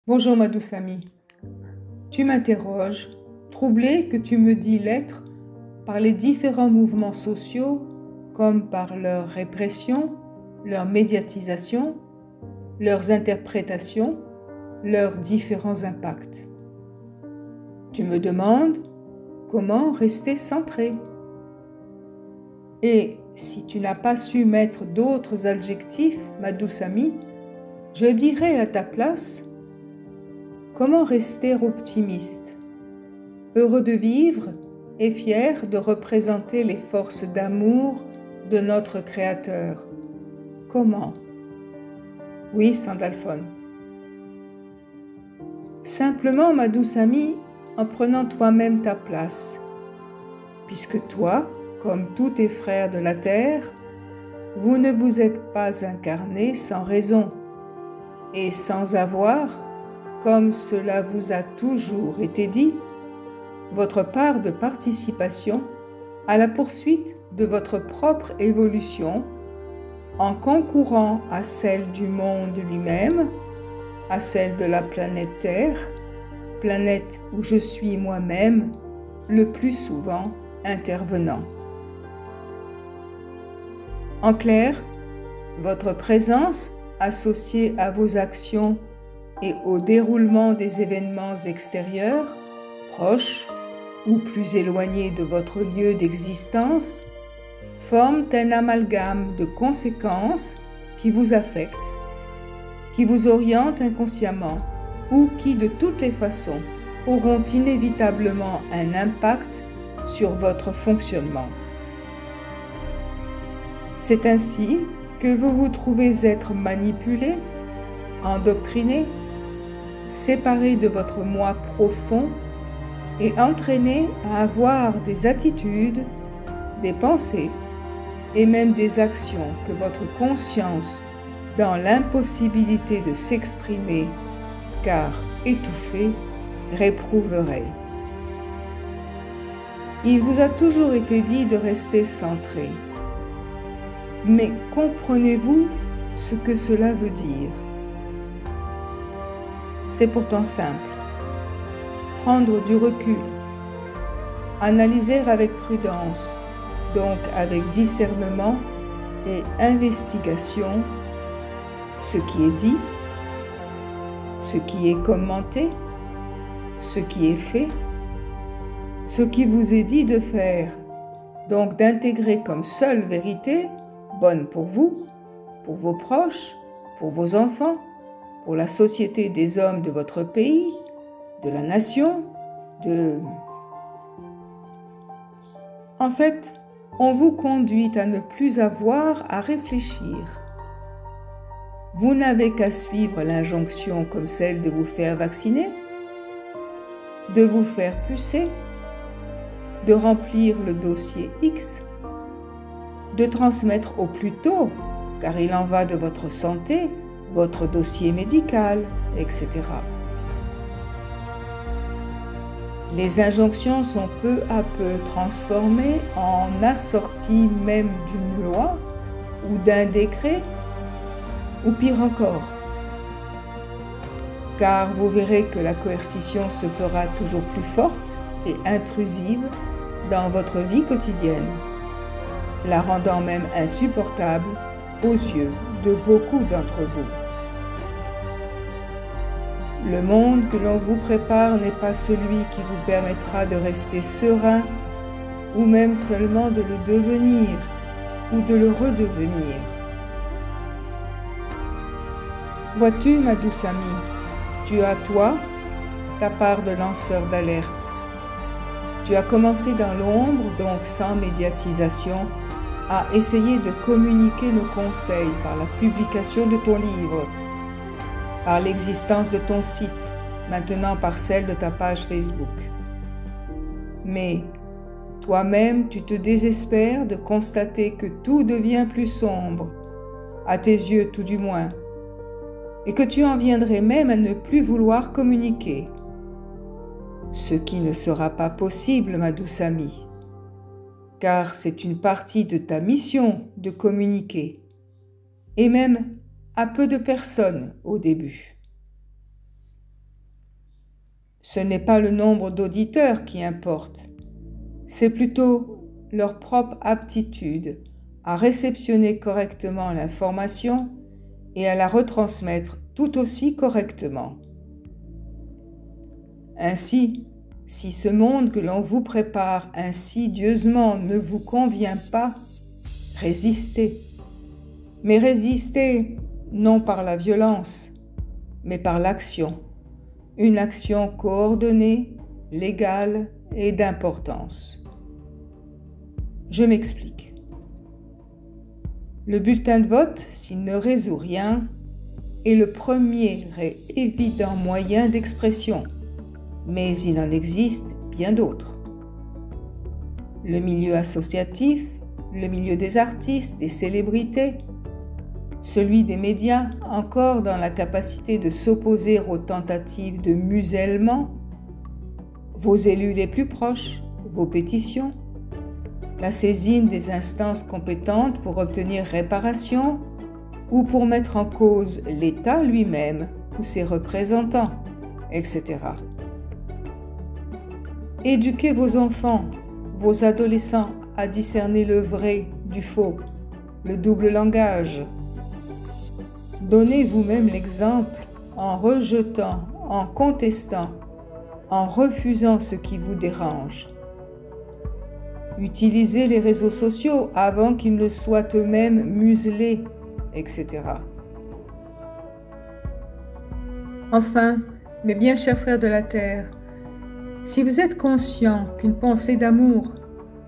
Bonjour ma douce amie. Tu m'interroges, troublée que tu me dis l'être par les différents mouvements sociaux, comme par leur répression, leur médiatisation, leurs interprétations, leurs différents impacts. Tu me demandes comment rester centré. Et si tu n'as pas su mettre d'autres adjectifs, ma douce amie, je dirais à ta place: comment rester optimiste, heureux de vivre et fier de représenter les forces d'amour de notre Créateur? Comment? Oui, Sandalphon. Simplement, ma douce amie, en prenant toi-même ta place, puisque toi, comme tous tes frères de la terre, vous ne vous êtes pas incarnés sans raison et sans avoir, comme cela vous a toujours été dit, votre part de participation à la poursuite de votre propre évolution en concourant à celle du monde lui-même, à celle de la planète Terre, planète où je suis moi-même le plus souvent intervenant. En clair, votre présence associée à vos actions et au déroulement des événements extérieurs, proches ou plus éloignés de votre lieu d'existence, forment un amalgame de conséquences qui vous affectent, qui vous orientent inconsciemment ou qui, de toutes les façons, auront inévitablement un impact sur votre fonctionnement. C'est ainsi que vous vous trouvez être manipulé, endoctriné, séparé de votre moi profond et entraîné à avoir des attitudes, des pensées et même des actions que votre conscience, dans l'impossibilité de s'exprimer, car étouffée, réprouverait. Il vous a toujours été dit de rester centré. Mais comprenez-vous ce que cela veut dire? C'est pourtant simple. Prendre du recul, analyser avec prudence, donc avec discernement et investigation, ce qui est dit, ce qui est commenté, ce qui est fait, ce qui vous est dit de faire, donc d'intégrer comme seule vérité, bonne pour vous, pour vos proches, pour vos enfants, pour la société des hommes de votre pays, de la nation, En fait, on vous conduit à ne plus avoir à réfléchir. Vous n'avez qu'à suivre l'injonction comme celle de vous faire vacciner, de vous faire pucer, de remplir le dossier X, de transmettre au plus tôt, car il en va de votre santé, votre dossier médical, etc. Les injonctions sont peu à peu transformées en assorties même d'une loi ou d'un décret, ou pire encore. Car vous verrez que la coercition se fera toujours plus forte et intrusive dans votre vie quotidienne, la rendant même insupportable aux yeux de beaucoup d'entre vous. Le monde que l'on vous prépare n'est pas celui qui vous permettra de rester serein ou même seulement de le devenir ou de le redevenir. Vois-tu, ma douce amie, tu as, toi, ta part de lanceur d'alerte. Tu as commencé dans l'ombre, donc sans médiatisation, à essayer de communiquer nos conseils par la publication de ton livre, par l'existence de ton site, maintenant par celle de ta page Facebook. Mais toi-même, tu te désespères de constater que tout devient plus sombre, à tes yeux tout du moins, et que tu en viendrais même à ne plus vouloir communiquer. Ce qui ne sera pas possible, ma douce amie, car c'est une partie de ta mission de communiquer, et même à peu de personnes au début. Ce n'est pas le nombre d'auditeurs qui importe, c'est plutôt leur propre aptitude à réceptionner correctement l'information et à la retransmettre tout aussi correctement. Ainsi, si ce monde que l'on vous prépare insidieusement ne vous convient pas, résistez. Mais résistez non par la violence, mais par l'action. Une action coordonnée, légale et d'importance. Je m'explique. Le bulletin de vote, s'il ne résout rien, est le premier et évident moyen d'expression, mais il en existe bien d'autres. Le milieu associatif, le milieu des artistes, des célébrités, celui des médias, encore dans la capacité de s'opposer aux tentatives de musellement, vos élus les plus proches, vos pétitions, la saisine des instances compétentes pour obtenir réparation ou pour mettre en cause l'État lui-même ou ses représentants, etc. Éduquez vos enfants, vos adolescents à discerner le vrai du faux, le double langage. Donnez vous-même l'exemple en rejetant, en contestant, en refusant ce qui vous dérange. Utilisez les réseaux sociaux avant qu'ils ne soient eux-mêmes muselés, etc. Enfin, mes bien chers frères de la Terre, si vous êtes conscient qu'une pensée d'amour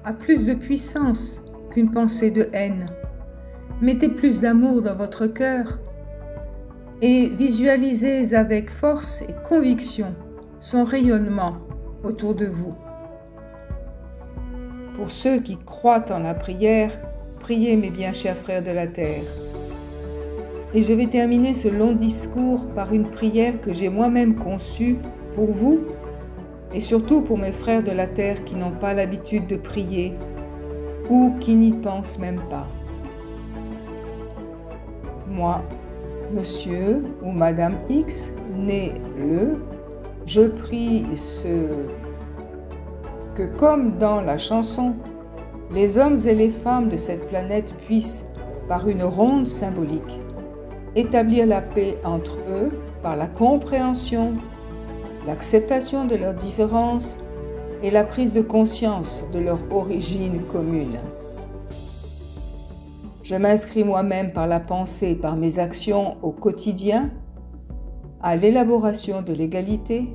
a plus de puissance qu'une pensée de haine, mettez plus d'amour dans votre cœur et visualisez avec force et conviction son rayonnement autour de vous. Pour ceux qui croient en la prière, priez mes bien chers frères de la terre. Et je vais terminer ce long discours par une prière que j'ai moi-même conçue pour vous et surtout pour mes frères de la terre qui n'ont pas l'habitude de prier ou qui n'y pensent même pas. Moi, Monsieur ou Madame X, né le, je prie que comme dans la chanson, les hommes et les femmes de cette planète puissent, par une ronde symbolique, établir la paix entre eux par la compréhension, l'acceptation de leurs différences et la prise de conscience de leur origine commune. Je m'inscris moi-même par la pensée, par mes actions au quotidien, à l'élaboration de l'égalité,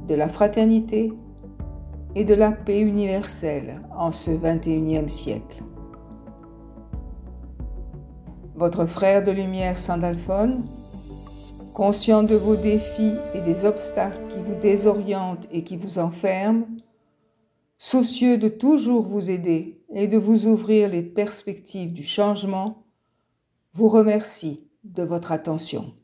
de la fraternité et de la paix universelle en ce 21e siècle. Votre frère de lumière Sandalphon, conscient de vos défis et des obstacles qui vous désorientent et qui vous enferment, soucieux de toujours vous aider et de vous ouvrir les perspectives du changement, vous remercie de votre attention.